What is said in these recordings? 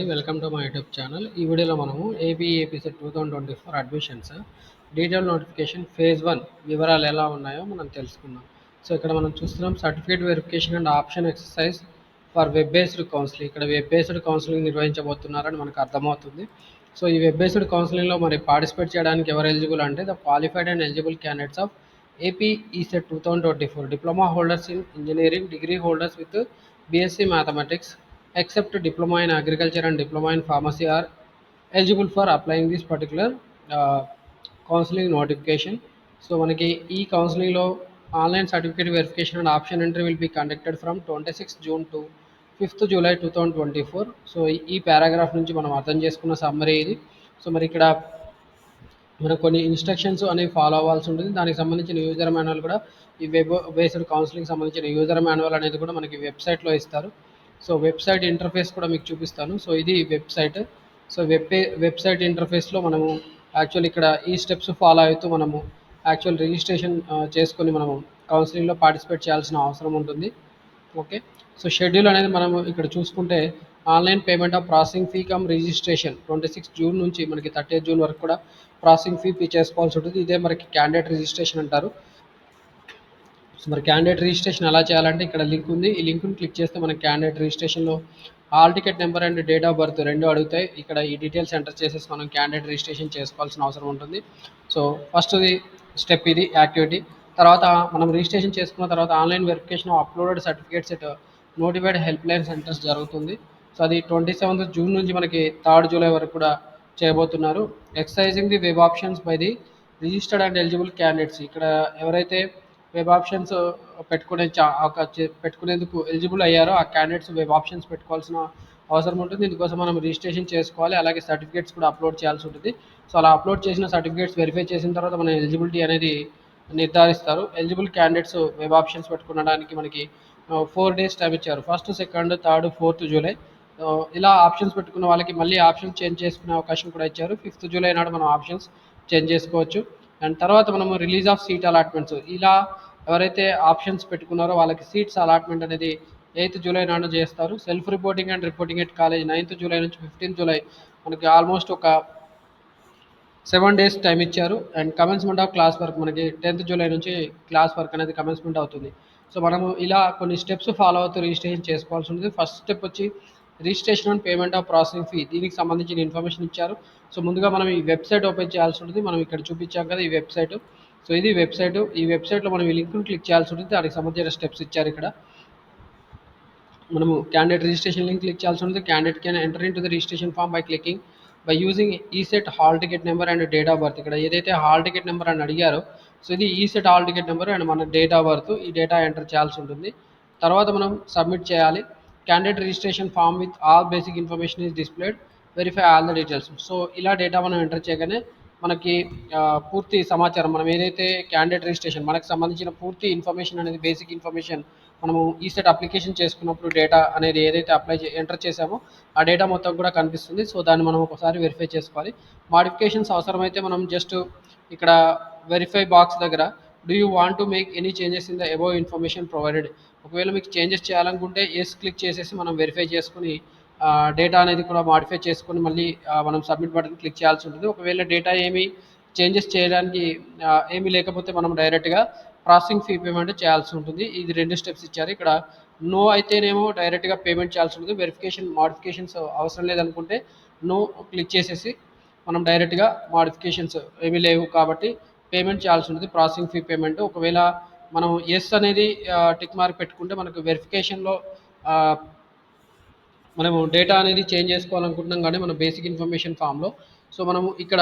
Welcome to my YouTube channel. ఈ వీడియోలో మనము APSET 2024 admissions detail notification phase 1 వివరాలు ఎలా ఉన్నాయో మనం తెలుసుకుందాం. సో ఇక్కడ మనం చూస్తున్నాం certificate verification and option exercise for web based counselling. ఇక్కడ వెబ్ బేస్డ్ కౌన్సిలింగ్ నిర్వహించబోతున్నారని మనకు అర్థమవుతుంది. సో ఈ వెబ్ బేస్డ్ కౌన్సిలింగ్లో మరి పార్టిసిపేట్ చేయడానికి ఎవరు ఎలిజిబుల్ అంటే the qualified and eligible candidates of AP ECET 2024 diploma holders in engineering, degree holders with BSc mathematics except diploma in agriculture and diploma in pharmacy are eligible for applying this particular counseling notification. So మనకి ఈ కౌన్సిలింగ్లో online certificate verification and option entry will be conducted from 26 June to 5th July 2024. So ఈ paragraph నుంచి మనం అర్థం చేసుకున్న summary ఇది. So మరి ఇక్కడ మనకు కొన్ని ఇన్స్ట్రక్షన్స్ అనేవి ఫాలో అవ్వాల్సి ఉంటుంది. దానికి సంబంధించిన యూజర్ మాన్యువల్ కూడా ఈ వెబ్ బేస్డ్ కౌన్సిలింగ్ సంబంధించిన యూజర్ మాన్యువల్ అనేది కూడా మనకి వెబ్సైట్లో ఇస్తారు. సో వెబ్సైట్ ఇంటర్ఫేస్ కూడా మీకు చూపిస్తాను. సో ఇది వెబ్సైట్. సో వెబ్సైట్ ఇంటర్ఫేస్లో మనము యాక్చువల్ ఇక్కడ ఈ స్టెప్స్ ఫాలో అవుతూ మనము యాక్చువల్ రిజిస్ట్రేషన్ చేసుకొని మనము కౌన్సిలింగ్లో పార్టిసిపేట్ చేయాల్సిన అవసరం ఉంటుంది. ఓకే, సో షెడ్యూల్ అనేది మనం ఇక్కడ చూసుకుంటే online payment of processing fee come registration 26 June నుంచి మనకి 30 జూన్ వరకు కూడా ప్రాసెసింగ్ ఫీ చేసుకోవాల్సి ఉంటుంది. ఇదే మనకి క్యాండిడేట్ రిజిస్ట్రేషన్ అంటారు. సో మరి క్యాండిడేట్ రిజిస్ట్రేషన్ ఎలా చేయాలంటే ఇక్కడ లింక్ ఉంది. ఈ లింక్ని క్లిక్ చేస్తే మనకి క్యాండిడేట్ రిజిస్ట్రేషన్లో hall ticket number and date of birth రెండు అడుగుతాయి. ఇక్కడ ఈ డీటెయిల్స్ ఎంటర్ చేసేసి మనం క్యాండిడేట్ రిజిస్ట్రేషన్ చేసుకోవాల్సిన అవసరం ఉంటుంది. సో ఫస్ట్ది స్టెప్ ఇది యాక్టివిటీ. తర్వాత మనం రిజిస్ట్రేషన్ చేసుకున్న తర్వాత online verification uploaded certificates at notified help line centres జరుగుతుంది. సో అది 27th జూన్ నుంచి మనకి 3rd జూలై వరకు కూడా చేయబోతున్నారు. Exercising the web options by the registered and eligible candidates. ఇక్కడ ఎవరైతే వెబ్ ఆప్షన్స్ పెట్టుకునేందుకు ఎలిజిబుల్ అయ్యారో ఆ క్యాండిడేట్స్ వెబ్ ఆప్షన్స్ పెట్టుకోవాల్సిన అవసరం ఉంటుంది. ఇందుకోసం మనం రిజిస్ట్రేషన్ చేసుకోవాలి. అలాగే సర్టిఫికేట్స్ కూడా అప్లోడ్ చేయాల్సి ఉంటుంది. సో అలా అప్లోడ్ చేసిన సర్టిఫికేట్స్ వెరిఫై చేసిన తర్వాత మన ఎలిజిబిలిటీ అనేది నిర్ధారిస్తారు. ఎలిజిబుల్ క్యాండిడేట్స్ వెబ్ ఆప్షన్స్ పెట్టుకోవడానికి మనకి 4 days టైం ఇచ్చారు. 1st, 2nd, 3rd, 4th July. ఇలా ఆప్షన్స్ పెట్టుకున్న వాళ్ళకి మళ్ళీ ఆప్షన్ చేంజ్ చేసుకునే అవకాశం కూడా ఇచ్చారు. 5th జూలై నాడు మనం ఆప్షన్స్ చేంజ్ చేసుకోవచ్చు. అండ్ తర్వాత మనము రిలీజ్ ఆఫ్ సీట్ అలాట్మెంట్స్, ఇలా ఎవరైతే ఆప్షన్స్ పెట్టుకున్నారో వాళ్ళకి సీట్స్ అలాట్మెంట్ అనేది 8th జూలై నాడు చేస్తారు. Self reporting and reporting at college 9th July నుంచి 15th జూలై మనకి ఆల్మోస్ట్ ఒక 7 days టైం ఇచ్చారు. And commencement of class work మనకి 10th జూలై నుంచి క్లాస్ వర్క్ అనేది కమెన్స్మెంట్ అవుతుంది. సో మనము ఇలా కొన్ని స్టెప్స్ ఫాలో అవుతూ రిజిస్ట్రేషన్ చేసుకోవాల్సి ఉంటుంది. ఫస్ట్ స్టెప్ వచ్చి registration and payment of processing fee. దీనికి సంబంధించిన ఇన్ఫర్మేషన్ ఇచ్చారు. సో ముందుగా మనం ఈ వెబ్సైట్ ఓపెన్ చేయాల్సి ఉంటుంది. మనం ఇక్కడ చూపించాం కదా ఈ వెబ్సైట్. సో ఇది వెబ్సైట్. ఈ వెబ్సైట్లో మనం ఈ లింక్ను క్లిక్ చేయాల్సి ఉంటుంది. దానికి సంబంధించిన స్టెప్స్ ఇచ్చారు. ఇక్కడ మనము క్యాండిడేట్ రిజిస్ట్రేషన్ లింక్ క్లిక్ చేయాల్సి ఉంటుంది. Candidate can enter into the registration form by clicking by using ECET hall ticket number and date of birth. ఇక్కడ ఏదైతే హాల్ టికెట్ నెంబర్ అని అడిగారో సో ఇది ECET hall ticket number and మన date of birth, ఈ data enter చేయాల్సి ఉంటుంది. తర్వాత మనం సబ్మిట్ చేయాలి. Candidate registration form with all basic information is displayed, verify all the details. So ఇలా డేటా మనం ఎంటర్ చేయగానే మనకి పూర్తి సమాచారం, మనం ఏదైతే క్యాండిడేట్ రిజిస్ట్రేషన్ మనకు సంబంధించిన పూర్తి ఇన్ఫర్మేషన్ అనేది బేసిక్ ఇన్ఫర్మేషన్ మనము ఈసెట్ అప్లికేషన్ చేసుకున్నప్పుడు డేటా అనేది ఏదైతే ఎంటర్ చేసామో ఆ డేటా మొత్తం కూడా కనిపిస్తుంది. సో దాన్ని మనం ఒకసారి వెరిఫై చేసుకోవాలి. మాడిఫికేషన్స్ అవసరమైతే మనం జస్ట్ ఇక్కడ వెరిఫై బాక్స్ దగ్గర do you want to make any changes in the above information provided, ఒకవేళ మీకు చేంజెస్ చేయాలనుకుంటే ఎస్ క్లిక్ చేసేసి మనం వెరిఫై చేసుకుని డేటా అనేది కూడా మాడిఫై చేసుకొని మళ్ళీ మనం సబ్మిట్ బటన్ క్లిక్ చేయాల్సి ఉంటుంది. ఒకవేళ డేటా ఏమి చేంజెస్ చేయడానికి ఏమీ లేకపోతే మనం డైరెక్ట్గా ప్రాసెసింగ్ ఫీ పేమెంట్ చేయాల్సి ఉంటుంది. ఇది 2 స్టెప్స్ ఇచ్చారు. ఇక్కడ నో అయితేనేమో డైరెక్ట్గా పేమెంట్ చేయాల్సి ఉంటుంది. వెరిఫికేషన్ మాడిఫికేషన్స్ అవసరం లేదనుకుంటే నో క్లిక్ చేసేసి మనం డైరెక్ట్గా మాడిఫికేషన్స్ ఏమీ లేవు కాబట్టి పేమెంట్ చేయాల్సి ఉంటుంది, ప్రాసెసింగ్ ఫీ పేమెంట్. ఒకవేళ మనం ఎస్ అనేది టిక్ మార్క్ పెట్టుకుంటే మనకు వెరిఫికేషన్లో మనము డేటా అనేది చేంజ్ చేసుకోవాలనుకుంటున్నాం కానీ మన బేసిక్ ఇన్ఫర్మేషన్ ఫామ్లో. సో మనము ఇక్కడ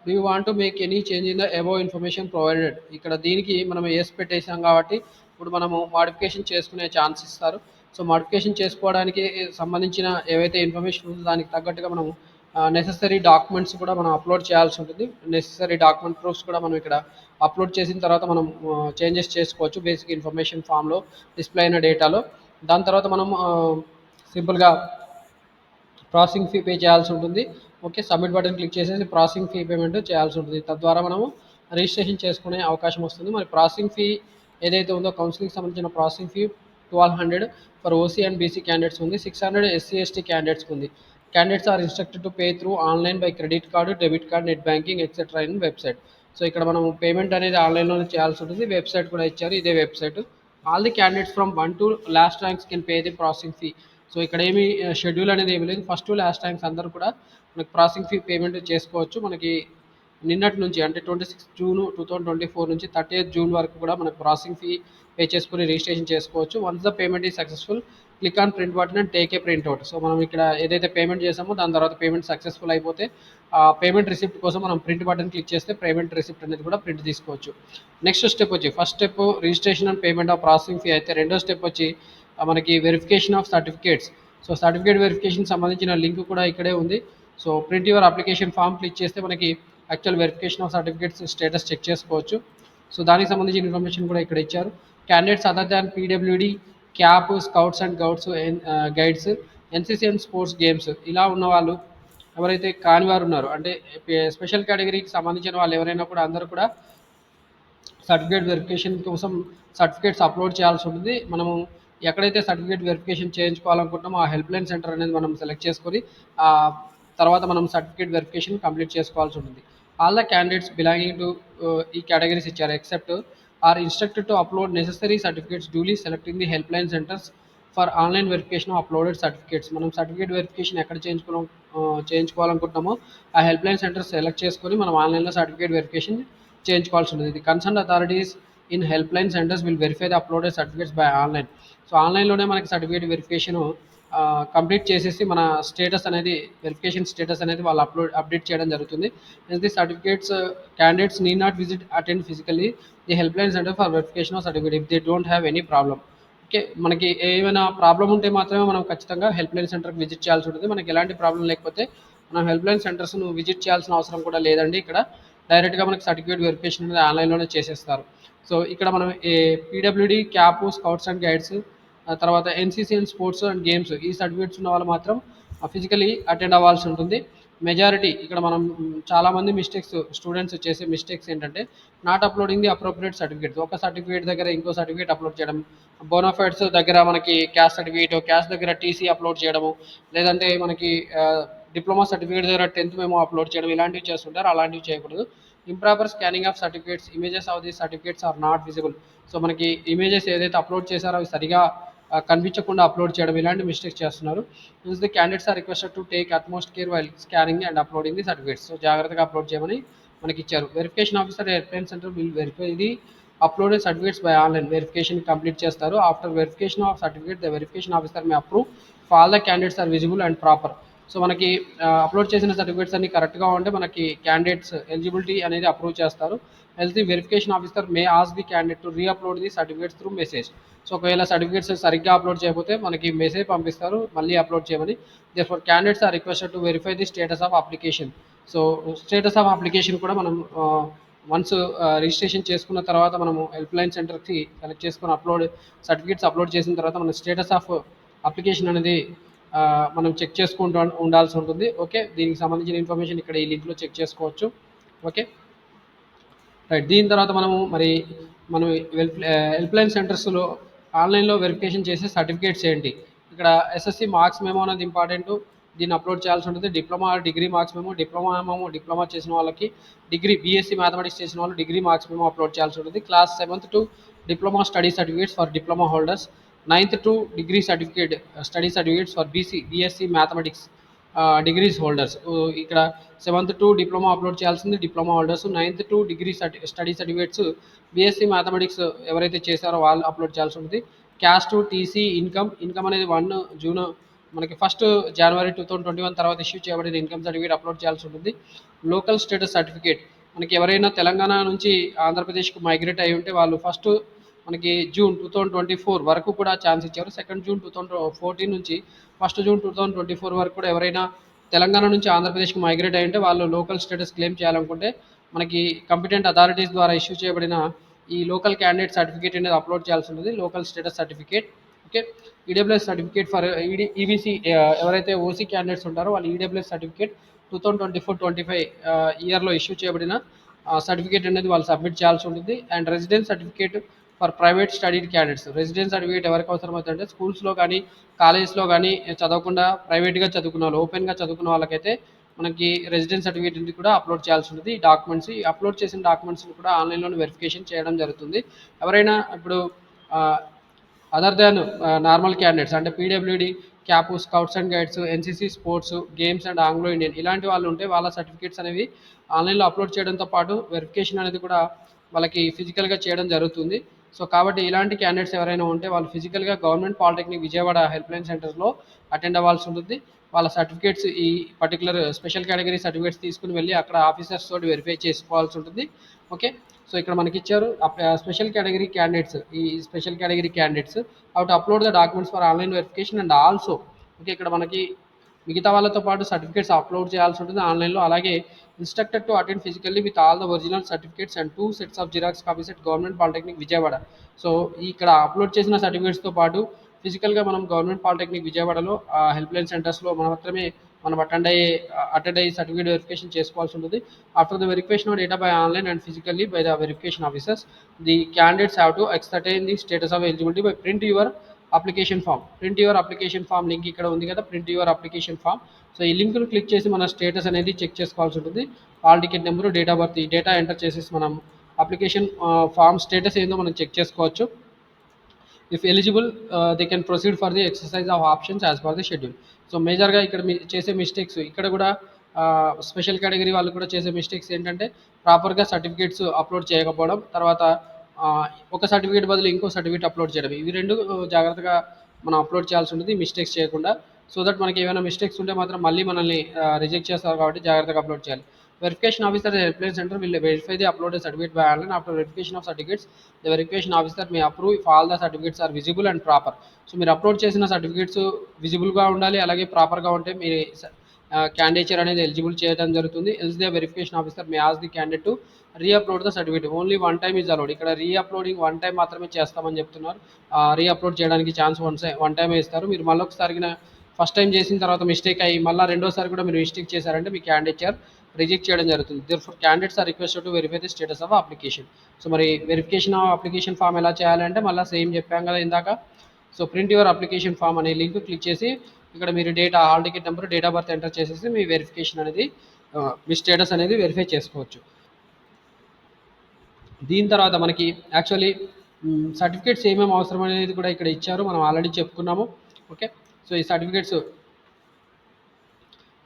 do you want to make any change in the above information provided, ఇక్కడ దీనికి మనం ఎస్ పెట్టేసాం కాబట్టి ఇప్పుడు మనము మాడిఫికేషన్ చేసుకునే ఛాన్స్ ఇస్తారు. సో మాడిఫికేషన్ చేసుకోవడానికి సంబంధించిన ఏవైతే ఇన్ఫర్మేషన్ ఉందో దానికి తగ్గట్టుగా మనము నెసెసరీ డాక్యుమెంట్స్ కూడా మనం అప్లోడ్ చేయాల్సి ఉంటుంది. నెసెసరీ డాక్యుమెంట్ ప్రూఫ్స్ కూడా మనం ఇక్కడ అప్లోడ్ చేసిన తర్వాత మనం చేంజెస్ చేసుకోవచ్చు బేసిక్ ఇన్ఫర్మేషన్ ఫామ్లో డిస్ప్లే అయిన డేటాలో. దాని తర్వాత మనం సింపుల్గా ప్రాసెసింగ్ ఫీ పే చేయాల్సి ఉంటుంది. ఓకే, సబ్మిట్ బటన్ క్లిక్ చేసేసి ప్రాసెసింగ్ ఫీ పేమెంట్ చేయాల్సి ఉంటుంది. తద్వారా మనము రిజిస్ట్రేషన్ చేసుకునే అవకాశం వస్తుంది. మరి ప్రాసెసింగ్ ఫీ ఏదైతే ఉందో కౌన్సిలింగ్కి సంబంధించిన processing fee 1200 for OC and BC candidates ఉంది, 600 ఎస్సీ ఎస్టీ క్యాండిడేట్స్కి ఉంది. Candidates are instructed to pay through online by credit card, debit card, net banking etcetera in website. So ఇక్కడ మనం పేమెంట్ అనేది ఆన్లైన్లోనే చేయాల్సి ఉంటుంది. వెబ్సైట్ కూడా ఇచ్చారు, ఇదే website. All the candidates from 1 to last ranks can pay the processing fee. So ఇక్కడ ఏమి షెడ్యూల్ అనేది ఏమి లేదు. ఫస్ట్ టు లాస్ట్ ర్యాంక్స్ అందరూ కూడా మనకి ప్రాసెసింగ్ ఫీ పేమెంట్ చేసుకోవచ్చు. మనకి నిన్నటి నుంచి అంటే 26 జూన్ 2024 నుంచి 30 జూన్ వరకు కూడా మనకు ప్రాసెసింగ్ ఫీ పే చేసుకుని రిజిస్ట్రేషన్ చేసుకోవచ్చు. వన్స్ ద పేమెంట్ ఈ successful, click on print button and take a print out. So మనం ఇక్కడ ఏదైతే పేమెంట్ చేసామో దాని తర్వాత పేమెంట్ సక్సెస్ఫుల్ అయిపోతే ఆ పేమెంట్ రిసిప్ట్ కోసం మనం ప్రింట్ బటన్ క్లిక్ చేస్తే పేమెంట్ రిసిప్ట్ అనేది కూడా ప్రింట్ తీసుకోవచ్చు. నెక్స్ట్ స్టెప్ వచ్చి first step registration and payment of processing fee అయితే, రెండో స్టెప్ వచ్చి మనకి verification of certificates. So certificate verification సంబంధించిన లింక్ కూడా ఇక్కడే ఉంది. So print your application form click చేస్తే మనకి actual verification of certificates status check చేసుకోవచ్చు. సో దానికి సంబంధించిన ఇన్ఫర్మేషన్ కూడా ఇక్కడ ఇచ్చారు. Candidates other than PWD, CAP, scouts and guides, NCC and sports games ఇలా ఉన్న వాళ్ళు ఎవరైతే కాని వారు ఉన్నారో, అంటే స్పెషల్ కేటగిరీకి సంబంధించిన వాళ్ళు ఎవరైనా కూడా అందరూ కూడా సర్టిఫికేట్ వెరిఫికేషన్ కోసం సర్టిఫికేట్స్ అప్లోడ్ చేయాల్సి ఉంటుంది. మనము ఎక్కడైతే సర్టిఫికేట్ వెరిఫికేషన్ చేయించుకోవాలనుకుంటామో ఆ హెల్ప్ లైన్ సెంటర్ అనేది మనం సెలెక్ట్ చేసుకొని ఆ తర్వాత మనం సర్టిఫికేట్ వెరిఫికేషన్ కంప్లీట్ చేసుకోవాల్సి ఉంటుంది. All the candidates belonging to ఈ కేటగిరీస్ ఇచ్చారు except are instructed to upload necessary certificates duly selecting the help line centres for online verification of uploaded certificates. మనం సర్టిఫికేట్ వెరిఫికేషన్ ఎక్కడ చేయించుకోవాలనుకుంటున్నామో ఆ హెల్ప్ లైన్ సెంటర్ సెలెక్ట్ చేసుకొని మనం ఆన్లైన్లో certificate verification చేయించుకోవాల్సి ఉంటుంది. The concern authorities in help line centres will verify the uploaded certificates by online. So ఆన్లైన్లోనే మనకి సర్టిఫికేట్ వెరిఫికేషన్ కంప్లీట్ చేసేసి మన స్టేటస్ అనేది వెరిఫికేషన్ స్టేటస్ అనేది వాళ్ళు అప్డేట్ చేయడం జరుగుతుంది. The certificates candidates need not visit attend physically the help line centre for verification of certificate if they don't have any problem. Okay, మనకి ఏమైనా ప్రాబ్లం ఉంటే మాత్రమే మనం ఖచ్చితంగా హెల్ప్ లైన్ సెంటర్కి విజిట్ చేయాల్సి ఉంటుంది. మనకి ఎలాంటి ప్రాబ్లం లేకపోతే మనం హెల్ప్ లైన్ సెంటర్స్ను విజిట్ చేయాల్సిన అవసరం కూడా లేదండి. ఇక్కడ డైరెక్ట్గా మనకి సర్టిఫికేట్ వెరిఫికేషన్ అనేది ఆన్లైన్లోనే చేసేస్తారు. సో ఇక్కడ మనం PWD, CAP, scouts and guides, తర్వాత NCC and sports and games ఈ సర్టిఫికేట్స్ ఉన్న వాళ్ళు మాత్రం ఫిజికలీ అటెండ్ అవ్వాల్సి ఉంటుంది. మెజారిటీ ఇక్కడ మనం చాలామంది స్టూడెంట్స్ చేసే మిస్టేక్స్ ఏంటంటే not uploading the appropriate certificates. ఒక సర్టిఫికేట్ దగ్గర ఇంకో సర్టిఫికేట్ అప్లోడ్ చేయడం, బోనాఫైడ్స్ దగ్గర మనకి క్యాస్ట్ సర్టిఫికేట్, క్యాస్ట్ దగ్గర టీసీ అప్లోడ్ చేయడము, లేదంటే మనకి డిప్లొమా సర్టిఫికేట్ దగ్గర 10th మెమో అప్లోడ్ చేయడం, ఇలాంటివి చేస్తుంటారు. అలాంటివి చేయకూడదు. Improper scanning of certificates, images of the certificates are not visible. So మనకి ఇమేజెస్ ఏదైతే అప్లోడ్ చేశారో అవి సరిగా కనిపించకుండా అప్లోడ్ చేయడం, ఇలాంటి మిస్టేక్స్ చేస్తున్నారు. The candidates are requested to take utmost care while scanning and uploading the certificates. So జాగ్రత్తగా అప్లోడ్ చేయమని మనకి ఇచ్చారు. Verification officer help line centre will verify the uploaded certificates by online. Verification complete చేస్తారు. After verification of certificate the verification officer may approve for all the candidates are visible and proper. So మనకి upload చేసిన certificates అన్ని కరెక్ట్గా ఉంటే మనకి candidates eligibility అనేది approve చేస్తారు. Else the verification officer may ask the candidate to reupload the certificates through message. So ఒకవేళ certificates సరిగ్గా అప్లోడ్ చేయకపోతే మనకి మెసేజ్ పంపిస్తారు మళ్ళీ అప్లోడ్ చేయమని. Therefore candidates are requested to verify the status of application. So status of application కూడా మనం once registration చేసుకున్న తర్వాత మనము హెల్ప్ లైన్ సెంటర్కి సెలెక్ట్ చేసుకుని సర్టిఫికేట్స్ అప్లోడ్ చేసిన తర్వాత మన స్టేటస్ ఆఫ్ అప్లికేషన్ అనేది మనం చెక్ చేసుకుంటూ ఉండాల్సి ఉంటుంది. ఓకే, దీనికి సంబంధించిన ఇన్ఫర్మేషన్ ఇక్కడ ఈ లింక్లో చెక్ చేసుకోవచ్చు. Okay right. దీని తర్వాత మనం హెల్ప్ లైన్ సెంటర్స్లో ఆన్లైన్లో వెరిఫికేషన్ చేసే సర్టిఫికేట్స్ ఏంటి. ఇక్కడ ఎస్ఎస్సి మార్క్స్ మెమో అనేది ఇంపార్టెంట్, దీన్ని అప్లోడ్ చేయాల్సి ఉంటుంది. Diploma degree marks memo, diploma చేసిన వాళ్ళకి, డిగ్రీ బీఎస్సీ మ్యాథమెటిక్స్ చేసిన వాళ్ళు డిగ్రీ మార్క్స్ మెమో అప్లోడ్ చేయాల్సి ఉంటుంది. Class 7th to diploma study certificates for diploma holders, 9th to degree certificate study certificates for BSc mathematics degrees holders. ఇక్కడ 7th to diploma upload చేయాల్సింది diploma holders, 9th to degree study certificates BSc mathematics ఎవరైతే చేశారో వాళ్ళు upload చేయాల్సి ఉంటుంది. Caste, TC, income అనేది 1 June మనకి 1 జనవరి 2021 తర్వాత ఇష్యూ చేయబడిన ఇన్కమ్ సర్టిఫికేట్ అప్లోడ్ చేయాల్సి ఉంటుంది. లోకల్ స్టేటస్ సర్టిఫికేట్ మనకి ఎవరైనా తెలంగాణ నుంచి ఆంధ్రప్రదేశ్కి మైగ్రేట్ అయి ఉంటే వాళ్ళు ఫస్ట్ మనకి జూన్ 2024 వరకు కూడా ఛాన్స్ ఇచ్చారు. 2nd జూన్ 2014 నుంచి 1 జూన్ 2024 వరకు కూడా ఎవరైనా తెలంగాణ నుంచి ఆంధ్రప్రదేశ్కి మైగ్రేట్ అయి ఉంటే వాళ్ళు లోకల్ స్టేటస్ క్లెయిమ్ చేయాలనుకుంటే మనకి కంపిటెంట్ అథారిటీస్ ద్వారా ఇష్యూ చేయబడిన ఈ లోకల్ క్యాండిడేట్ సర్టిఫికేట్ అనేది అప్లోడ్ చేయాల్సి ఉంటుంది, local status certificate. Okay, EWS certificate for EBC ఎవరైతే ఓసీ క్యాండిడేట్స్ ఉంటారో వాళ్ళు ఈడబ్ల్యూఎస్ సర్టిఫికేట్ 2024-25 ఇయర్లో ఇష్యూ చేయబడిన సర్టిఫికేట్ అనేది వాళ్ళు సబ్మిట్ చేయాల్సి ఉంటుంది. And residence certificate for private study candidates. Residence certificate ఎవరికి అవసరమవుతుందంటే స్కూల్స్లో కానీ కాలేజెస్లో కానీ చదవకుండా ప్రైవేట్గా చదువుకున్న వాళ్ళు, ఓపెన్గా చదువుకున్న వాళ్ళకైతే మనకి రెసిడెన్స్ సర్టిఫికేట్ కూడా అప్లోడ్ చేయాల్సి ఉంటుంది. ఈ డాక్యుమెంట్స్, ఈ అప్లోడ్ చేసిన డాక్యుమెంట్స్ని కూడా ఆన్లైన్లో వెరిఫికేషన్ చేయడం జరుగుతుంది. ఎవరైనా ఇప్పుడు అదర్ దాన్ నార్మల్ క్యాండిడేట్స్ అంటే PWD, CAP, scouts and guides, NCC, sports, games and Anglo Indian ఇలాంటి వాళ్ళు ఉంటే వాళ్ళ సర్టిఫికేట్స్ అనేవి ఆన్లైన్లో అప్లోడ్ చేయడంతో పాటు వెరిఫికేషన్ అనేది కూడా వాళ్ళకి ఫిజికల్గా చేయడం జరుగుతుంది. సో కాబట్టి ఇలాంటి క్యాండిడేట్స్ ఎవరైనా ఉంటే వాళ్ళు ఫిజికల్గా government polytechnic Vijayawada help line సెంటర్స్లో అటెండ్ అవ్వాల్సి ఉంటుంది. వాళ్ళ సర్టిఫికేట్స్, ఈ పర్టికులర్ స్పెషల్ కేటగిరీ సర్టిఫికేట్స్ తీసుకుని వెళ్ళి అక్కడ ఆఫీసర్స్ తోటి వెరిఫై చేసుకోవాల్సి ఉంటుంది. ఓకే. సో ఇక్కడ మనకి ఇచ్చారు స్పెషల్ కేటగిరీ క్యాండిడేట్స్, ఈ special category candidates how to upload the documents for online verification and also. Okay, ఇక్కడ మనకి మిగతా వాళ్ళతో పాటు సర్టిఫికేట్స్ అప్లోడ్ చేయాల్సి ఉంటుంది ఆన్లైన్లో. అలాగే instructor to attend physically with all the original certificates and 2 sets of xerox copies at government polytechnic Vijayawada. So ఇక్కడ అప్లోడ్ చేసిన సర్టిఫికేట్స్తో పాటు ఫిజికల్గా మనం గవర్నమెంట్ పాలిటెక్నిక్ విజయవాడలో హెల్ప్ లైన్ సెంటర్స్లో మనం అటెండ్ అయ్యి సర్టిఫికేట్ వెరిఫికేషన్ చేసుకోవాల్సి ఉంటుంది. After the verification of data by online and physically by the verification officers, the candidates have to ascertain the status of eligibility by print your application form. Print your application form link ఇక్కడ ఉంది కదా, print your application form. So ఈ లింక్ను click చేసి మన status అనేది check చేసుకోవాల్సి ఉంటుంది. Hall ticket number, date of birth, ఈ డేటా ఎంటర్ చేసేసి మనం అప్లికేషన్ ఫామ్ స్టేటస్ ఏందో మనం చెక్ చేసుకోవచ్చు. If eligible they can proceed for the exercise of options as per the schedule. So మేజర్గా ఇక్కడ చేసే మిస్టేక్స్ ఇక్కడ కూడా స్పెషల్ కేటగిరీ వాళ్ళు కూడా చేసే మిస్టేక్స్ ఏంటంటే ప్రాపర్గా సర్టిఫికేట్స్ అప్లోడ్ చేయకపోవడం, తర్వాత ఒక సర్టిఫికేట్ బదులు ఇంకో సర్టిఫికేట్ అప్లోడ్ చేయడం, ఇవి రెండు జాగ్రత్తగా మనం అప్లోడ్ చేయాల్సి ఉంటుంది మిస్టేక్స్ చేయకుండా. సో దట్ మనకి ఏమైనా మిస్టేక్స్ ఉంటే మాత్రం మళ్ళీ మనల్ని రిజెక్ట్ చేస్తారు కాబట్టి జాగ్రత్తగా అప్లోడ్ చేయాలి. Verification officer help line centre will verify the uploaded certificate by online. After verification of certificates, the verification officer may approve if all the certificates are visible and proper. So మీరు upload చేసిన certificates విజిబుల్గా ఉండాలి, అలాగే ప్రాపర్గా ఉంటే మీ candidature అనేది eligible చేయడం జరుగుతుంది. Else the verification officer may ask the candidate to re-upload the certificate. Only one time is allowed. ఇక్కడ రీఅప్లోడింగ్ వన్ టైం మాత్రమే చేస్తామని చెప్తున్నారు. రీఅప్లోడ్ చేయడానికి ఛాన్స్ వన్ టైమే ఇస్తారు. మీరు మళ్ళీ ఒకసారి ఫస్ట్ టైం చేసిన తర్వాత మిస్టేక్ అయ్యి మళ్ళీ రెండోసారి కూడా మీరు మిస్టేక్ చేశారంటే మీ క్యాండిడేచర్ రిజెక్ట్ చేయడం జరుగుతుంది. Therefore candidates are requested to verify the status of application. So మరి వెరిఫికేషన్ ఆఫ్ అప్లికేషన్ ఫామ్ ఎలా చేయాలంటే మళ్ళీ సేమ్ చెప్పాం కదా ఇందాక. So print your application form అనే లింక్ క్లిక్ చేసి ఇక్కడ మీరు data, hall ticket number, date of birth enter చేసేసి మీ వెరిఫికేషన్ అనేది మీ స్టేటస్ అనేది వెరిఫై చేసుకోవచ్చు. దీని తర్వాత మనకి యాక్చువల్లీ సర్టిఫికేట్స్ ఏమేమి అవసరం అనేది కూడా ఇక్కడ ఇచ్చారు, మనం ఆల్రెడీ చెప్పుకున్నాము. ఓకే. సో ఈ certificates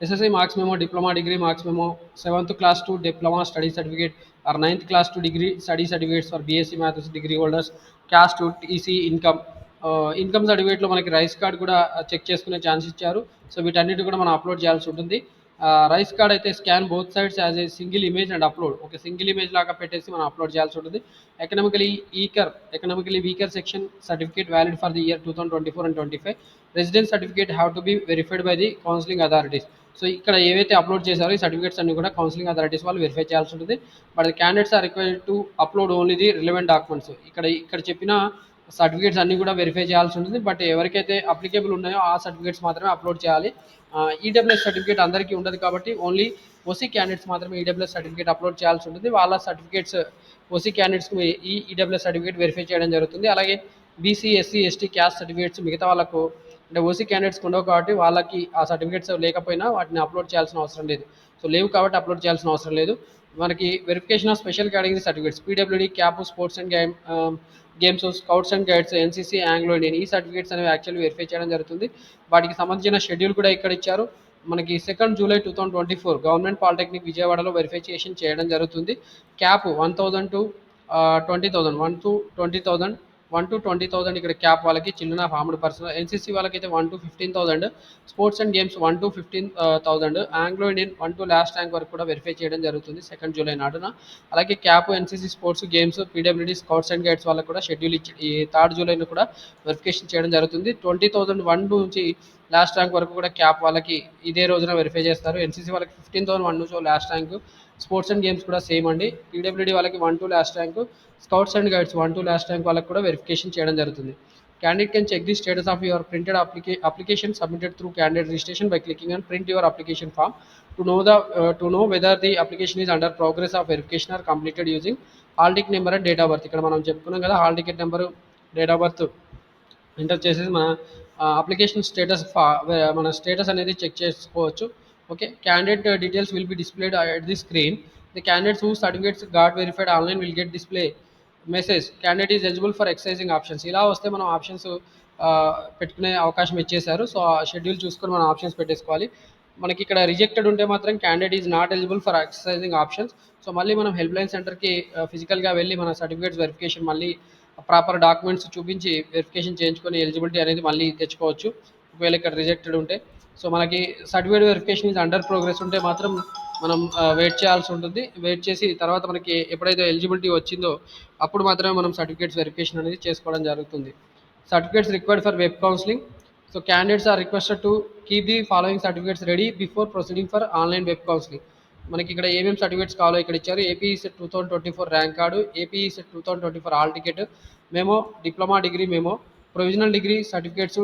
SSI marks memo, diploma degree marks memo, 7th class to diploma study certificate or 9th class to degree study certificates for BSc Maths degree holders, caste to TC income. Income సర్టిఫికేట్లో మనకి rice card కూడా check చేసుకునే chance ఇచ్చారు. So వీటన్నిటి కూడా మనం upload చేయాల్సి ఉంటుంది. రైస్ కార్డ్ అయితే scan both sides as a single image and upload. Okay, single image లాగా పెట్టేసి మనం అప్లోడ్ చేయాల్సి ఉంటుంది. Economically weaker section certificate valid for the year 2024 and 25. Residence certificate have to be verified by the counselling authorities. So ఇక్కడ ఏవైతే upload చేశారో ఈ certificates అన్ని కూడా కౌన్సిలింగ్ అథారిటీస్ వాళ్ళు వెరిఫై చేయాల్సి ఉంటుంది. But the candidates are required to upload only the relevant documents. ఇక్కడ చెప్పిన సర్టిఫికేట్స్ అన్ని కూడా వెరిఫై చేయాల్సి ఉంటుంది. బట్ ఎవరికైతే అప్లికేబుల్ ఉన్నాయో ఆ సర్టిఫికేట్స్ మాత్రమే అప్లోడ్ చేయాలి. ఈడబ్ల్యూఎస్ సర్టిఫికేట్ అందరికీ ఉండదు కాబట్టి ఓన్లీ ఓసీ క్యాండిడేట్స్ మాత్రమే ఈడబ్ల్యూఎస్ సర్టిఫికేట్ అప్లోడ్ చేయాల్సి ఉంటుంది. వాళ్ళ సర్టిఫికేట్స్ ఓసీ క్యాండిడేట్స్కి ఈ ఈడబ్ల్యూఎస్ సర్టిఫికేట్ వెరిఫై చేయడం జరుగుతుంది. అలాగే BC, SC, ST, caste certificates మిగతా వాళ్ళకు అంటే ఓసీ క్యాండిడేట్స్కి ఉండవు కాబట్టి వాళ్ళకి ఆ సర్టిఫికేట్స్ లేకపోయినా వాటిని అప్లోడ్ చేయాల్సిన అవసరం లేదు. సో లేవు కాబట్టి అప్లోడ్ చేయాల్సిన అవసరం లేదు. మనకి verification of special category certificates PWD, cap, sports and games, scouts and guides, NCC, Anglo Indian ఈ సర్టిఫికేట్స్ అనేవి యాక్చువల్లీ వెరిఫై చేయడం జరుగుతుంది. వాటికి సంబంధించిన షెడ్యూల్ కూడా ఇక్కడ ఇచ్చారు. మనకి 2 జూలై 2024 గవర్నమెంట్ పాలిటెక్నిక్ విజయవాడలో వెరిఫికేషన్ చేయడం జరుగుతుంది. క్యాప్ 1000 to 20,000, 1 to 20,000 ఇక్కడ క్యాప్ వాళ్ళకి, children of armed person. NCC వాళ్ళకైతే 1 to 15,000, sports and games 1 to 15,000, Anglo Indian 1 to last rank వరకు కూడా వెరిఫై చేయడం జరుగుతుంది 2 జూలై నాడున. అలాగే cap, NCC, sports, games, PWD, scouts and guides వాళ్ళకు కూడా షెడ్యూల్ ఇచ్చి ఈ 3 జూలైలో కూడా వెరిఫికేషన్ చేయడం జరుగుతుంది. 20,001 నుంచి లాస్ట్ ర్యాంక్ వరకు కూడా క్యాప్ వాళ్ళకి ఇదే రోజున వెరిఫై చేస్తారు. ఎన్సీసీ వాళ్ళకి 15,001 నుంచి last rank. Sports and games కూడా సేమ్ అండి. పీడబ్ల్యూడీ వాళ్ళకి 1 to last rank, scouts and guides 1 to last rank వాళ్ళకి కూడా వెరిఫికేషన్ చేయడం జరుగుతుంది. Candidate can check the status of your printed application submitted through candidate registration by clicking on print your application form to know whether the application is under progress of verification or completed using hall ticket number and date of birth. ఇక్కడ మనం చెప్పుకున్నాం కదా, hall ticket number, date of birth enter చేసేసి మన application status మన status అనేది check చేసుకోవచ్చు. Okay, candidate details will be displayed at the screen. The candidates who certificates got verified online will get display message candidate is eligible for exercising options. ఇలా వస్తే మనం options పెట్టుకునే అవకాశం ఇచ్చేశారు. So ఆ షెడ్యూల్ చూసుకొని మనం ఆప్షన్స్ పెట్టేసుకోవాలి. మనకి ఇక్కడ రిజెక్టెడ్ ఉంటే మాత్రం candidate is not eligible for exercising options. So మళ్ళీ మనం హెల్ప్ లైన్ సెంటర్కి ఫిజికల్గా వెళ్ళి మన సర్టిఫికేట్స్ వెరిఫికేషన్ మళ్ళీ ప్రాపర్ డాక్యుమెంట్స్ చూపించి వెరిఫికేషన్ చేయించుకొని ఎలిజిబిలిటీ అనేది మళ్ళీ తెచ్చుకోవచ్చు, ఒకవేళ ఇక్కడ రిజెక్టెడ్ ఉంటే. సో మనకి certificate verification is under progress ఉంటే మాత్రం మనం వెయిట్ చేయాల్సి ఉంటుంది. వెయిట్ చేసి తర్వాత మనకి ఎప్పుడైతే ఎలిజిబిలిటీ వచ్చిందో అప్పుడు మాత్రమే మనం సర్టిఫికేట్స్ వెరిఫికేషన్ అనేది చేసుకోవడం జరుగుతుంది. Certificates required for web counselling. So candidates are requested to keep the following certificates ready before proceeding for online web counselling. మనకి ఇక్కడ ఏమేమి సర్టిఫికేట్స్ కావాలో ఇక్కడ ఇచ్చారు. AP CET 2024 rank card, AP CET 2024 hall ticket, memo, diploma degree memo, provisional degree certificates,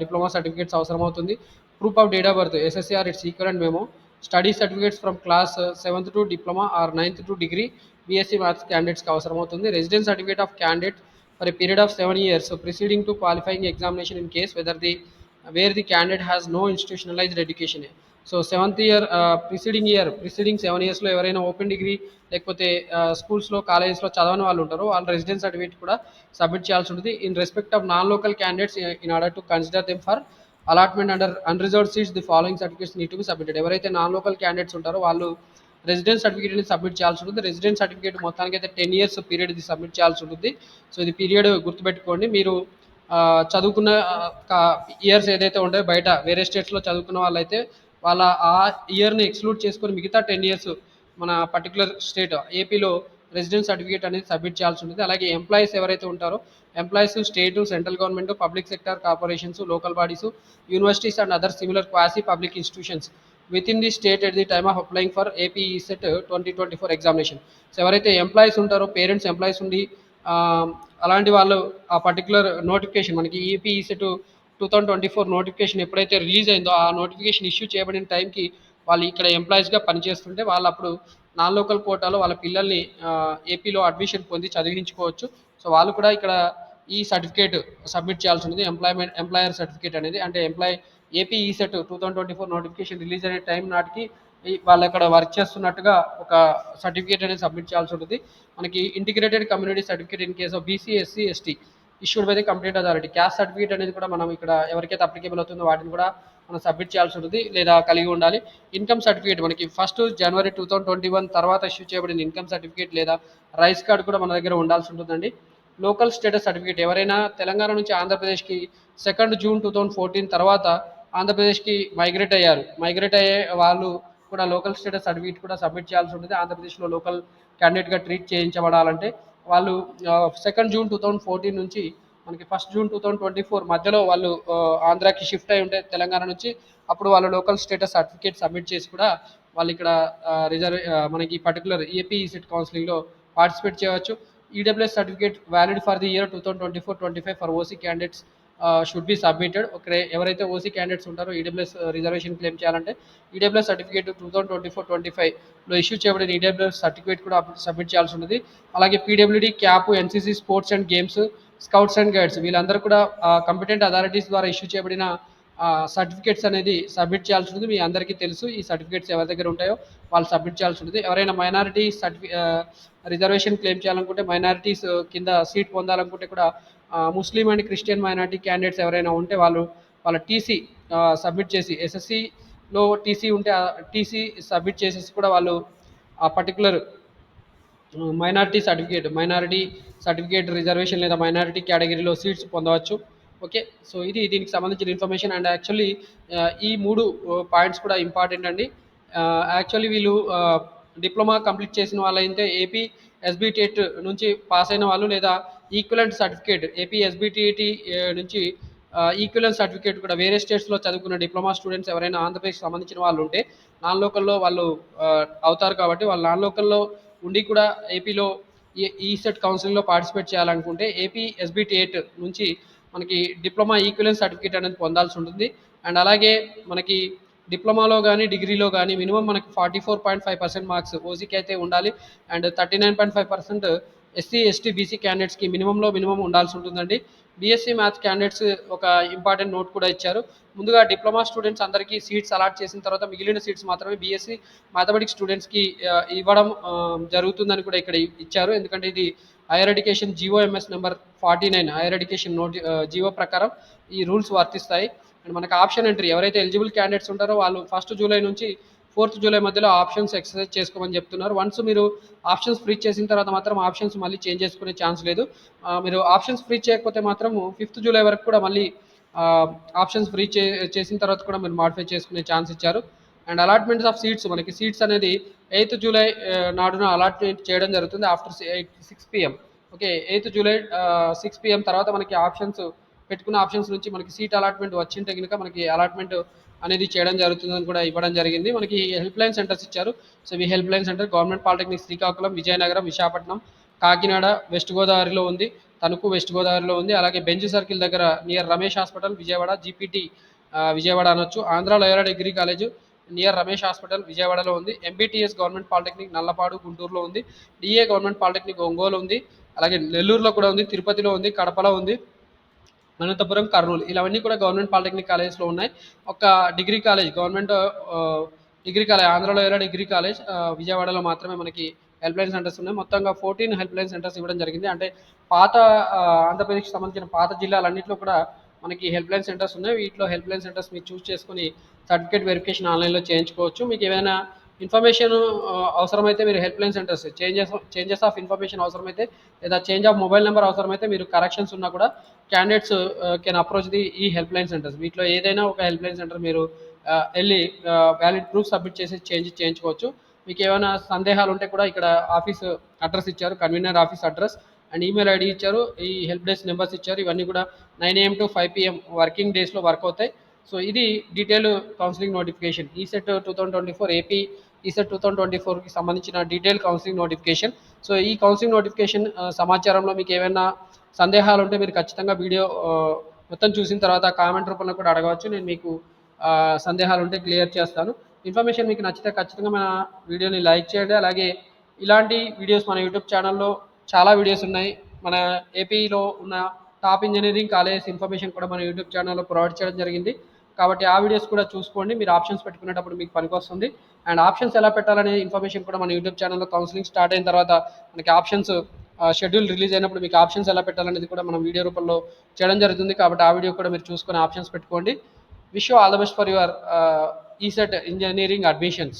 diploma certificates అవసరం అవుతుంది. Proof of date of birth, SSC or its equivalent memo, study certificates from class 7th to diploma or 9th to degree BSc maths క్యాండిడేట్స్కి అవసరం అవుతుంది. Residence certificate of candidate for a period of 7 years preceding to qualifying examination in case where the candidate has no institutionalized education. So 7th year preceding 7 yearsలో ఎవరైనా open degree లేకపోతే స్కూల్స్లో కాలేజెస్లో చదవని వాళ్ళు ఉంటారో వాళ్ళ రెసిడెన్స్ సర్టిఫికేట్ కూడా సబ్మిట్ చేయాల్సి ఉంటుంది. In respect of non local candidates in order to consider them for allotment under unreserved seats the following certificates need to be submitted. ఎవరైతే నాన్ లోకల్ క్యాండిడేట్స్ ఉంటారో వాళ్ళు రెసిడెన్స్ సర్టిఫికేట్ అనేది submit చేయాల్సి ఉంటుంది. Residence certificate మొత్తానికి అయితే 10 years period ఇది submit చేయాల్సి ఉంటుంది. సో ఇది పీరియడ్ గుర్తుపెట్టుకోండి. మీరు చదువుకున్న ఇయర్స్ ఏదైతే ఉంటాయో బయట వేరే స్టేట్స్లో చదువుకున్న వాళ్ళైతే వాళ్ళ ఆ ఇయర్ని ఎక్స్క్లూడ్ చేసుకొని మిగతా 10 years మన పర్టికులర్ స్టేట్ ఏపీలో రెసిడెన్స్ సర్టిఫికేట్ అనేది సబ్మిట్ చేయాల్సి ఉంటుంది. అలాగే ఎంప్లాయీస్ ఎవరైతే ఉంటారో employees state, central government, public sector corporations, local bodies, universities and other similar quasi public institutions with in the state at the time of applying for AP CET 2024 examination. So ఎవరైతే employees ఉంటారో, parents employees ఉండి అలాంటి వాళ్ళు ఆ particular notification మనకి AP CET 2024 notification ఎప్పుడైతే release అయిందో ఆ నోటిఫికేషన్ ఇష్యూ చేయబడిన టైంకి వాళ్ళు ఇక్కడ ఎంప్లాయీస్గా పనిచేస్తుంటే వాళ్ళు అప్పుడు నాన్ లోకల్ కోటాలో వాళ్ళ పిల్లల్ని ఏపీలో అడ్మిషన్ పొంది చదివించుకోవచ్చు. సో వాళ్ళు కూడా ఇక్కడ ఈ సర్టిఫికేట్ సబ్మిట్ చేయాల్సి ఉంటుంది. ఎంప్లాయర్ సర్టిఫికేట్ అనేది, అంటే ఏపీ ఈసెట్ 2024 నోటిఫికేషన్ రిలీజ్ అనే టైం నాటికి వాళ్ళు అక్కడ వర్క్ చేస్తున్నట్టుగా ఒక సర్టిఫికేట్ అనేది సబ్మిట్ చేయాల్సి ఉంటుంది. మనకి integrated community certificate in case of BC, SC, ST issued by the complete authority. Caste certificate అనేది కూడా మనం ఇక్కడ ఎవరికైతే అప్లికేబుల్ అవుతుందో వాటిని కూడా మనం సబ్మిట్ చేయాల్సి ఉంటుంది లేదా కలిగి ఉండాలి. ఇన్కమ్ సర్టిఫికేట్ మనకి 1st January 2021 తర్వాత ఇష్యూ చేయబడిన ఇన్కమ్ సర్టిఫికేట్ లేదా రైస్ కార్డ్ కూడా మన దగ్గర ఉండాల్సి ఉంటుందండి. లోకల్ స్టేటస్ సర్టిఫికేట్ ఎవరైనా తెలంగాణ నుంచి ఆంధ్రప్రదేశ్కి 2nd June 2014 తర్వాత ఆంధ్రప్రదేశ్కి మైగ్రేట్ అయ్యే వాళ్ళు కూడా లోకల్ స్టేటస్ సర్టిఫికేట్ కూడా సబ్మిట్ చేయాల్సి ఉంటుంది. ఆంధ్రప్రదేశ్లో లోకల్ క్యాండిడేట్గా ట్రీట్ చేయించబడాలంటే వాళ్ళు 2nd June 2014 నుంచి మనకి 1st June 2024 మధ్యలో వాళ్ళు ఆంధ్రాకి షిఫ్ట్ అయి ఉంటే తెలంగాణ నుంచి, అప్పుడు వాళ్ళు లోకల్ స్టేటస్ సర్టిఫికేట్ సబ్మిట్ చేసి కూడా వాళ్ళు ఇక్కడ మనకి పర్టికులర్ ఏపీ సెట్ కౌన్సిలింగ్లో పార్టిసిపేట్ చేయవచ్చు. EWS certificate valid for the year 2024-25 for OC candidates should be submitted. ఎవరైతే ఓసీ క్యాండిడేట్స్ ఉంటారో ఈడబ్ల్యూఎస్ రిజర్వేషన్ క్లెయిమ్ చేయాలంటే ఈడబ్ల్యూఎస్ సర్టిఫికేట్ 2024-25లో ఇష్యూ చేయబడిన ఈడబ్ల్యూఎస్ సర్టిఫికేట్ కూడా సబ్మిట్ చేయాల్సి ఉంటుంది. అలాగే PWD, cap, NCC, sports and games, scouts and guides వీళ్ళందరూ కూడా కంపిటెంట్ అథారిటీస్ ద్వారా ఇష్యూ చేయబడిన సర్టిఫికేట్స్ అనేది సబ్మిట్ చేయాల్సి ఉంటుంది. మీ అందరికీ తెలుసు ఈ సర్టిఫికేట్స్ ఎవరి దగ్గర ఉంటాయో వాళ్ళు సబ్మిట్ చేయాల్సి ఉంటుంది. ఎవరైనా మైనారిటీ రిజర్వేషన్ క్లెయిమ్ చేయాలనుకుంటే, మైనారిటీస్ కింద సీట్ పొందాలనుకుంటే కూడా Muslim and Christian minority candidates ఎవరైనా ఉంటే వాళ్ళ టీసీ సబ్మిట్ చేసి, ఎస్ఎస్సిలో టీసీ ఉంటే టీసీ సబ్మిట్ చేసేసి కూడా వాళ్ళు ఆ పర్టికులర్ మైనారిటీ సర్టిఫికేట్ రిజర్వేషన్ లేదా మైనారిటీ కేటగిరీలో సీట్స్ పొందవచ్చు. ఓకే, సో ఇది దీనికి సంబంధించిన ఇన్ఫర్మేషన్. అండ్ యాక్చువల్లీ ఈ 3 పాయింట్స్ కూడా ఇంపార్టెంట్ అండి. యాక్చువల్లీ వీళ్ళు డిప్లొమా కంప్లీట్ చేసిన వాళ్ళైతే ఏపీ ఎస్బిటిఎట్ నుంచి పాస్ అయిన వాళ్ళు లేదా ఈక్వలెంట్ సర్టిఫికేట్ ఏపీ ఎస్బిటిఈటి నుంచి ఈక్వలెంట్ సర్టిఫికేట్ కూడా వేరే స్టేట్స్లో చదువుకున్న డిప్లొమా స్టూడెంట్స్ ఎవరైనా ఆంధ్రప్రదేశ్కి సంబంధించిన వాళ్ళు ఉంటే నాన్ లోకల్లో వాళ్ళు అవుతారు కాబట్టి వాళ్ళు నాన్ లోకల్లో ఉండి కూడా ఏపీలో ఈ సెట్ కౌన్సిలింగ్లో పార్టిసిపేట్ చేయాలనుకుంటే ఏపీ ఎస్బిటి8 నుంచి మనకి డిప్లొమా ఈక్వలెన్స్ సర్టిఫికేట్ అనేది పొందాల్సి ఉంటుంది. అండ్ అలాగే మనకి డిప్లొమాలో కానీ డిగ్రీలో కానీ మినిమం మనకి 44.5% మార్క్స్ ఓసీకి అయితే ఉండాలి. అండ్ 39.5% ఎస్సీ ఎస్టీ బీసీ క్యాండిడేట్స్కి మినిమం ఉండాల్సి ఉంటుందండి. బీఎస్సీ మ్యాథ్స్ క్యాండిడేట్స్ ఒక ఇంపార్టెంట్ నోట్ కూడా ఇచ్చారు. ముందుగా డిప్లొమా స్టూడెంట్స్ అందరికీ సీట్స్ అలాట్ చేసిన తర్వాత మిగిలిన సీట్స్ మాత్రమే బీఎస్సీ మ్యాథమెటిక్స్ స్టూడెంట్స్కి ఇవ్వడం జరుగుతుందని కూడా ఇక్కడ ఇచ్చారు. ఎందుకంటే ఇది higher education GOMs number 49 higher education GO ప్రకారం ఈ రూల్స్ వర్తిస్తాయి. అండ్ మనకి ఆప్షన్ ఎంట్రీ ఎవరైతే ఎలిజిబుల్ క్యాండిడేట్స్ ఉంటారో వాళ్ళు 1 జూలై నుంచి 4 జూలై మధ్యలో ఆప్షన్స్ ఎక్సర్సైజ్ చేసుకోమని చెప్తున్నారు. వన్స్ మీరు ఆప్షన్స్ ఫ్రీ చేసిన తర్వాత మాత్రం ఆప్షన్స్ మళ్ళీ చేంజ్ చేసుకునే ఛాన్స్ లేదు. మీరు ఆప్షన్స్ ఫ్రీ చేయకపోతే మాత్రం 5 జూలై వరకు కూడా మళ్ళీ ఆప్షన్స్ ఫ్రీ చేసిన తర్వాత కూడా మీరు మాడిఫై చేసుకునే ఛాన్స్ ఇచ్చారు. అండ్ అలాట్మెంట్స్ ఆఫ్ సీట్స్ మనకి సీట్స్ అనేది 8 జూలై నాడున అలాట్మెంట్ చేయడం జరుగుతుంది after 6 PM. Okay, 8 July 6 PM తర్వాత మనకి ఆప్షన్స్ పెట్టుకున్న ఆప్షన్స్ నుంచి మనకి సీట్ అలాట్మెంట్ వచ్చింటే కనుక మనకి అలాట్మెంట్ అనేది చేయడం జరుగుతుందని కూడా ఇవ్వడం జరిగింది. మనకి హెల్ప్ లైన్ సెంటర్స్ ఇచ్చారు. సో ఈ help line centre government polytechnic Srikakulam, Vizianagaram, Visakhapatnam, Kakinada west గోదావరిలో ఉంది, తణుకు వెస్ట్ గోదావరిలో ఉంది, అలాగే బెంజ్ సర్కిల్ దగ్గర near Ramesh hospital Vijayawada, GPT Vijayawada అనొచ్చు, Andhra Loyola degree college near Ramesh hospital విజయవాడలో ఉంది, ఎంబీటీఎస్ గవర్నమెంట్ పాలిటెక్నిక్ నల్లపాడు గుంటూరులో ఉంది, డిఏ గవర్నమెంట్ పాలిటెక్నిక్ ఒంగోలు ఉంది, అలాగే నెల్లూరులో కూడా ఉంది, తిరుపతిలో ఉంది, కడపలో ఉంది, అనంతపురం, కర్నూలు ఇవన్నీ కూడా గవర్నమెంట్ పాలిటెక్నిక్ కాలేజెస్లో ఉన్నాయి. ఒక degree college government degree college ఆంధ్రలో ఎలా డిగ్రీ కాలేజ్ విజయవాడలో మాత్రమే మనకి హెల్ప్ లైన్ సెంటర్స్ ఉన్నాయి. మొత్తంగా 14 హెల్ప్ లైన్ సెంటర్స్ ఇవ్వడం జరిగింది. అంటే పాత ఆంధ్రప్రదేశ్కి సంబంధించిన పాత జిల్లాలన్నింటిలో కూడా మనకి హెల్ప్ లైన్ సెంటర్స్ ఉన్నాయి. వీటిలో హెల్ప్ లైన్ సెంటర్స్ మీరు చూస్ చేసుకుని సర్టిఫికేట్ వెరిఫికేషన్ ఆన్లైన్లో చేయించుకోవచ్చు. మీకు ఏమైనా ఇన్ఫర్మేషన్ అవసరమైతే మీరు help line centres changes of information అవసరమైతే లేదా చేంజ్ ఆఫ్ మొబైల్ నెంబర్ అవసరమైతే మీరు కరెక్షన్స్ ఉన్నా కూడా క్యాండిడేట్స్ కెన్ అప్రోచ్ ది ఈ హెల్ప్ లైన్ సెంటర్స్. వీటిలో ఏదైనా ఒక హెల్ప్ లైన్ సెంటర్ మీరు వెళ్ళి వ్యాలిడ్ ప్రూఫ్ సబ్మిట్ చేసి చేయించుకోవచ్చు. మీకు ఏమైనా సందేహాలు ఉంటే కూడా ఇక్కడ ఆఫీస్ అడ్రస్ ఇచ్చారు, convener office address and email ID ఇచ్చారు, ఈ హెల్ప్ డెస్క్ నెంబర్స్ ఇచ్చారు. ఇవన్నీ కూడా 9 AM to 5 PM వర్కింగ్ డేస్లో వర్క్ అవుతాయి. సో ఇది detail counselling notification ECET 2024 AP ECET 2024కి సంబంధించిన డీటెయిల్ కౌన్సిలింగ్ నోటిఫికేషన్. సో ఈ కౌన్సిలింగ్ నోటిఫికేషన్ సమాచారంలో మీకు ఏమైనా సందేహాలు ఉంటే మీరు ఖచ్చితంగా వీడియో మొత్తం చూసిన తర్వాత కామెంట్ రూపంలో కూడా అడగవచ్చు. నేను మీకు సందేహాలు ఉంటే క్లియర్ చేస్తాను. ఇన్ఫర్మేషన్ మీకు నచ్చితే ఖచ్చితంగా మన వీడియోని లైక్ చేయండి. అలాగే ఇలాంటి వీడియోస్ మన యూట్యూబ్ ఛానల్లో చాలా వీడియోస్ ఉన్నాయి. మన ఏపీలో ఉన్న టాప్ ఇంజనీరింగ్ కాలేజెస్ ఇన్ఫర్మేషన్ కూడా మన యూట్యూబ్ ఛానల్లో ప్రొవైడ్ చేయడం జరిగింది. కాబట్టి ఆ వీడియోస్ కూడా చూసుకోండి. మీరు ఆప్షన్స్ పెట్టుకునేటప్పుడు మీకు పనికొస్తుంది. అండ్ ఆప్షన్స్ ఎలా పెట్టాలనే ఇన్ఫర్మేషన్ కూడా మన యూట్యూబ్ ఛానల్లో కౌన్సిలింగ్ స్టార్ట్ అయిన తర్వాత మనకి ఆప్షన్స్ షెడ్యూల్ రిలీజ్ అయినప్పుడు మీకు ఆప్షన్స్ ఎలా పెట్టాలనేది కూడా మనం వీడియో రూపంలో చేయడం జరుగుతుంది. కాబట్టి ఆ వీడియో కూడా మీరు చూసుకొని ఆప్షన్స్ పెట్టుకోండి. Wish you all the best for your ECET engineering admissions.